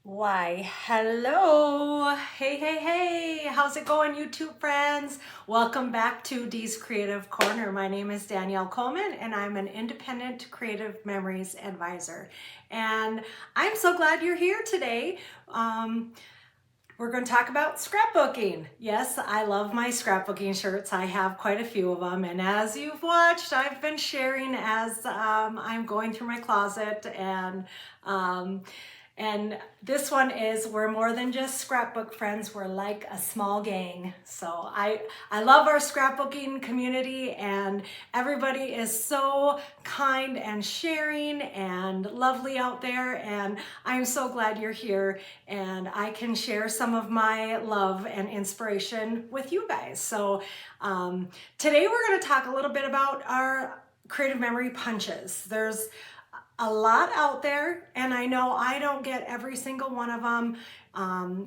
Why, hello. Hey. How's it going, YouTube friends? Welcome back to Dee's Creative Corner. My name is Danielle Coleman, and I'm an independent creative memories advisor. And I'm so glad you're here today. We're going to talk about scrapbooking. Yes, I love my scrapbooking shirts. I have quite a few of them. And as you've watched, I've been sharing as I'm going through my closet and this one is, we're more than just scrapbook friends, we're like a small gang. So I love our scrapbooking community, and everybody is so kind and sharing and lovely out there, and I'm so glad you're here and I can share some of my love and inspiration with you guys. So today we're going to talk a little bit about our creative memory punches. There's a lot out there, and I know I don't get every single one of them.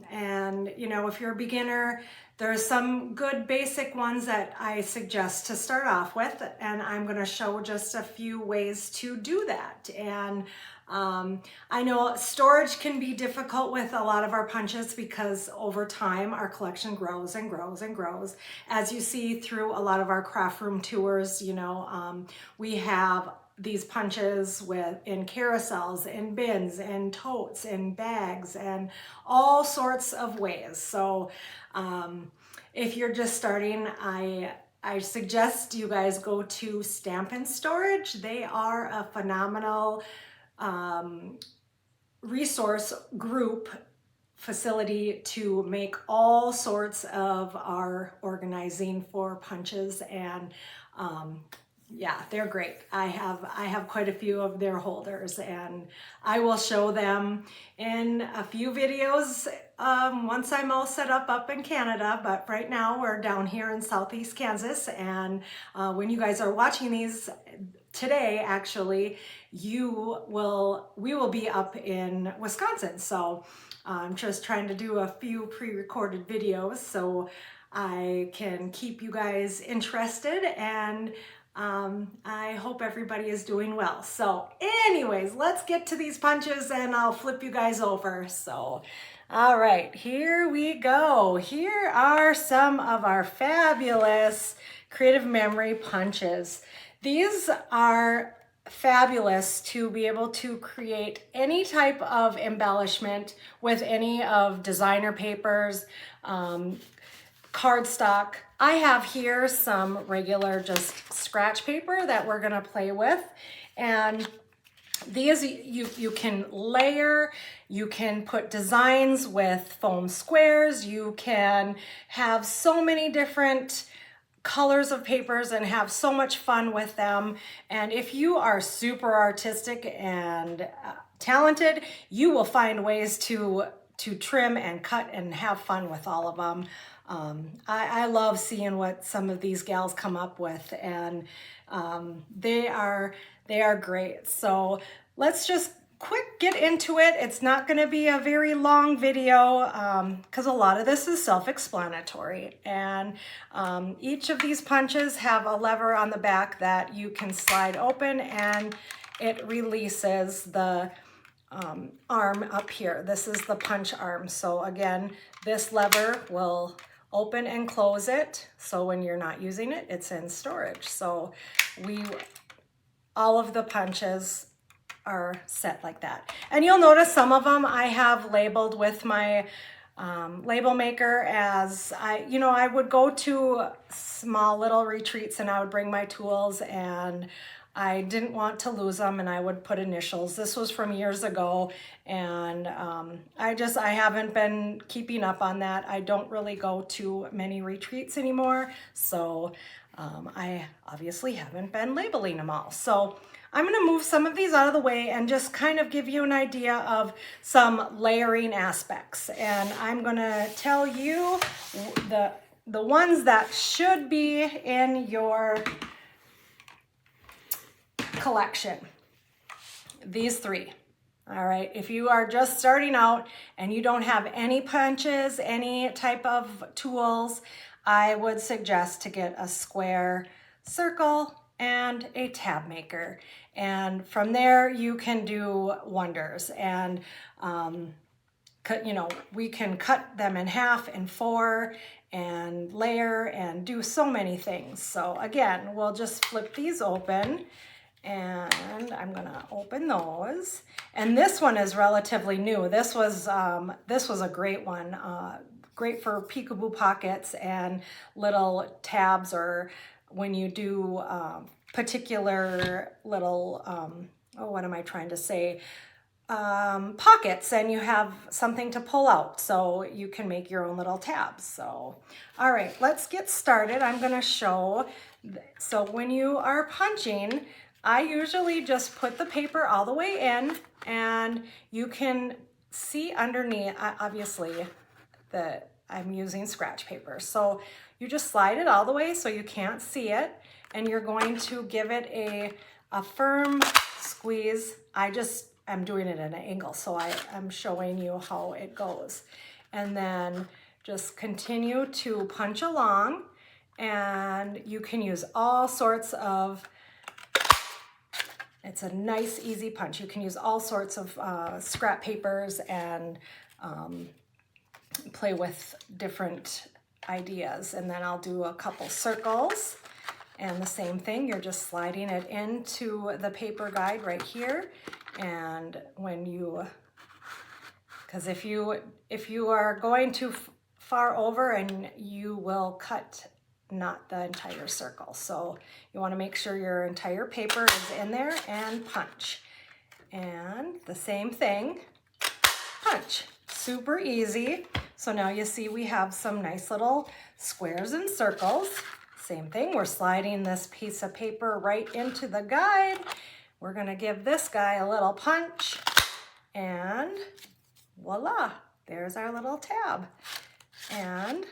And you know, if you're a beginner, there's some good basic ones that I suggest to start off with, and I'm going to show just a few ways to do that. And I know storage can be difficult with a lot of our punches because over time our collection grows and grows and grows. As you see through a lot of our craft room tours, you know, we have these punches in carousels, in bins, in totes, in bags, and all sorts of ways. So if you're just starting, I suggest you guys go to Stampin' Storage. They are a phenomenal resource group facility to make all sorts of our organizing for punches, and yeah, they're great. I have quite a few of their holders, and I will show them in a few videos once I'm all set up in Canada. But right now we're down here in Southeast Kansas, and when you guys are watching these today, actually, we will be up in Wisconsin. So I'm just trying to do a few pre-recorded videos so I can keep you guys interested, and I hope everybody is doing well. So anyways, let's get to these punches and I'll flip you guys over. So, all right, here we go. Here are some of our fabulous creative memory punches. These are fabulous to be able to create any type of embellishment with any of designer papers, cardstock. I have here some regular just scratch paper that we're gonna play with, and these you can layer, you can put designs with foam squares, you can have so many different colors of papers and have so much fun with them. And if you are super artistic and talented, you will find ways to trim and cut and have fun with all of them. I love seeing what some of these gals come up with, and they are great. So let's just quick get into it. It's not going to be a very long video because a lot of this is self-explanatory, and each of these punches have a lever on the back that you can slide open, and it releases the arm up here. This is the punch arm. So again, this lever will open and close it. So when you're not using it, it's in storage. So all of the punches are set like that. And you'll notice some of them I have labeled with my label maker, as I would go to small little retreats and I would bring my tools, and I didn't want to lose them, and I would put initials. This was from years ago, and I haven't been keeping up on that. I don't really go to many retreats anymore, so I obviously haven't been labeling them all. So I'm going to move some of these out of the way and just kind of give you an idea of some layering aspects. And I'm going to tell you the ones that should be in your collection. These three. All right, if you are just starting out and you don't have any punches, any type of tools, I would suggest to get a square, circle, and a tab maker. And from there, you can do wonders. And you know, we can cut them in half and 4 and layer and do so many things. So again, we'll just flip these open, and I'm gonna open those. And this one is relatively new. This was a great one. Great for peekaboo pockets and little tabs, or when you do particular little, oh, what am I trying to say? Pockets, and you have something to pull out, so you can make your own little tabs. So, all right, let's get started. I'm gonna show, so when you are punching, I usually just put the paper all the way in, and you can see underneath, obviously, that I'm using scratch paper. So you just slide it all the way so you can't see it, and you're going to give it a firm squeeze. I'm doing it at an angle, so I'm showing you how it goes. And then just continue to punch along, and you can use all sorts of, it's a nice, easy punch. You can use all sorts of scrap papers and play with different ideas. And then I'll do a couple circles, and the same thing, you're just sliding it into the paper guide right here. And when you, because if you are going too far over, and you will cut not the entire circle. So you want to make sure your entire paper is in there, and punch. And the same thing, punch. Super easy. So now you see we have some nice little squares and circles. Same thing, we're sliding this piece of paper right into the guide. We're gonna give this guy a little punch, and voila, there's our little tab. And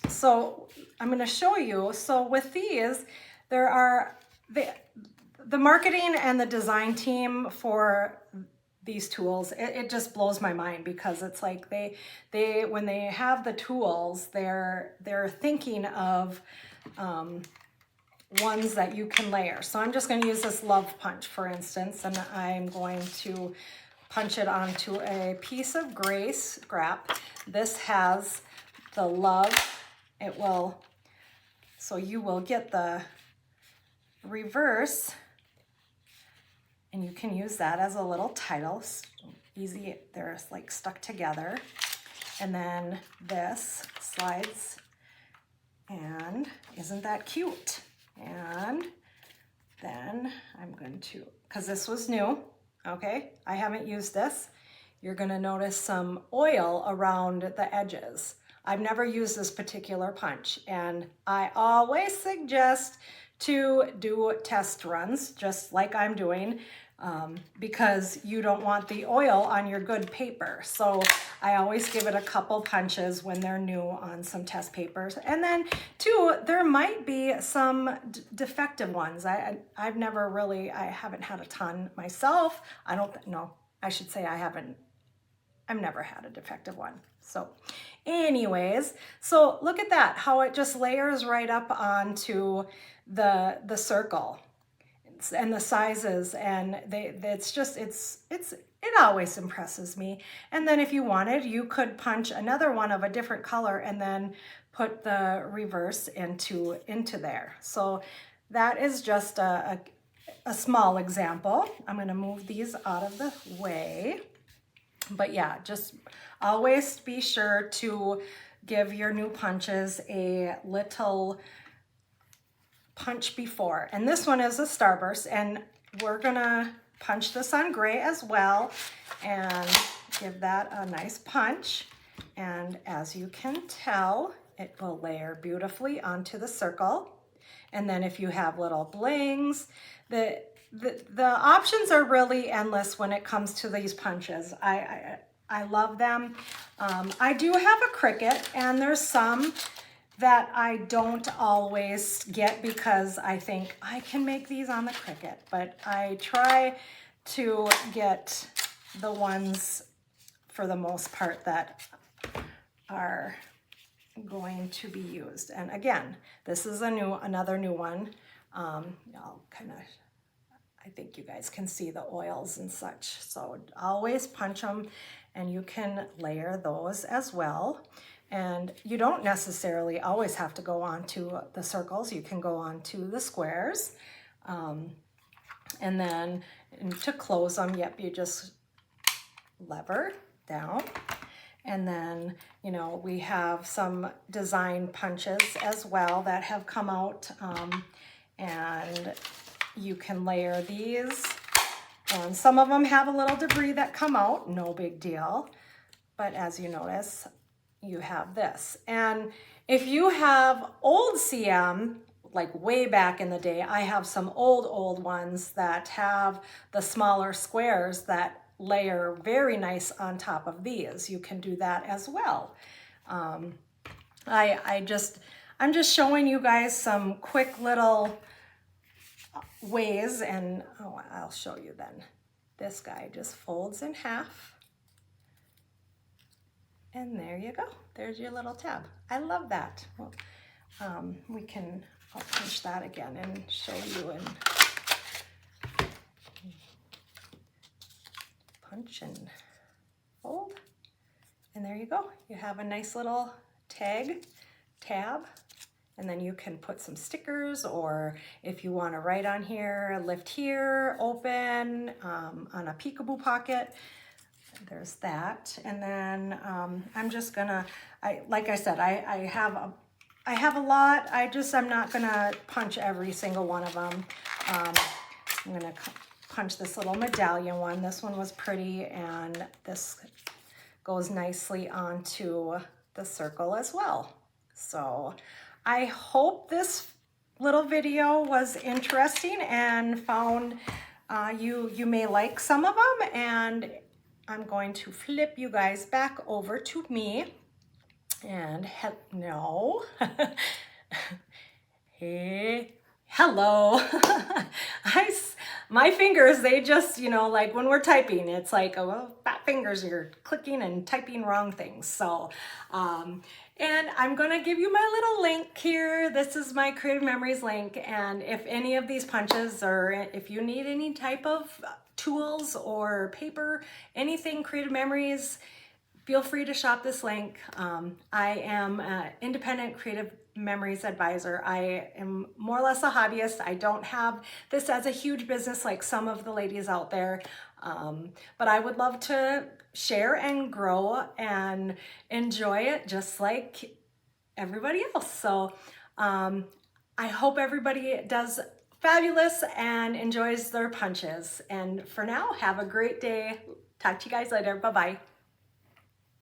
so I'm gonna show you, so with these, there are, the marketing and the design team for these tools, it just blows my mind, because it's like they when they have the tools, they're thinking of ones that you can layer. So I'm just going to use this love punch, for instance, and I'm going to punch it onto a piece of gray scrap. This has the love. It will, so you will get the reverse, and you can use that as a little title. Easy, they're like stuck together. And then this slides, and isn't that cute? And then I'm going to, because this was new, okay, I haven't used this, you're going to notice some oil around the edges. I've never used this particular punch, and I always suggest to do test runs, just like I'm doing, because you don't want the oil on your good paper. So I always give it a couple punches when they're new on some test papers. And then too, there might be some defective ones. I've never really, I haven't had a ton myself. I don't know, I should say I've never had a defective one. So anyways, so look at that, how it just layers right up onto the circle and the sizes, and it always impresses me. And then if you wanted, you could punch another one of a different color and then put the reverse into there. So that is just a small example. I'm going to move these out of the way. But yeah, just always be sure to give your new punches a little punch before. And this one is a starburst, and we're gonna punch this on gray as well and give that a nice punch. And as you can tell, it will layer beautifully onto the circle. And then if you have little blings, the options are really endless when it comes to these punches. I love them. I do have a Cricut, and there's some that I don't always get because I think I can make these on the Cricut, but I try to get the ones for the most part that are going to be used. And again, this is another new one. I'll kind of, I think you guys can see the oils and such. So always punch them and you can layer those as well. And you don't necessarily always have to go on to the circles. You can go on to the squares. And then to close them, yep, you just lever down. And then, you know, we have some design punches as well that have come out. And you can layer these. And some of them have a little debris that come out, no big deal. But as you notice, you have this. And if you have old CM, like way back in the day, I have some old ones that have the smaller squares that layer very nice on top of these. You can do that as well. I'm just showing you guys some quick little ways, and oh, I'll show you then. This guy just folds in half. And there you go. There's your little tab. I love that. Well, I'll punch that again and show you, and punch and fold. And there you go. You have a nice little tab. And then you can put some stickers, or if you want to write on here, lift here, open, on a peekaboo pocket. There's that. And then I'm just gonna, like I said, I have a lot. I'm not gonna punch every single one of them. I'm gonna punch this little medallion one. This one was pretty, and this goes nicely onto the circle as well. So I hope this little video was interesting and found you may like some of them, and I'm going to flip you guys back over to me. And no, hey, hello. My fingers, they just, you know, like when we're typing, it's like, oh, well, fat fingers, you're clicking and typing wrong things. So, and I'm gonna give you my little link here. This is my Creative Memories link. And if any of these punches, or if you need any type of tools or paper, anything Creative Memories, feel free to shop this link. I am an independent Creative Memories advisor. I am more or less a hobbyist. I don't have this as a huge business like some of the ladies out there, but I would love to share and grow and enjoy it just like everybody else. So I hope everybody does fabulous and enjoys their punches. And for now, have a great day. Talk to you guys later. Bye-bye.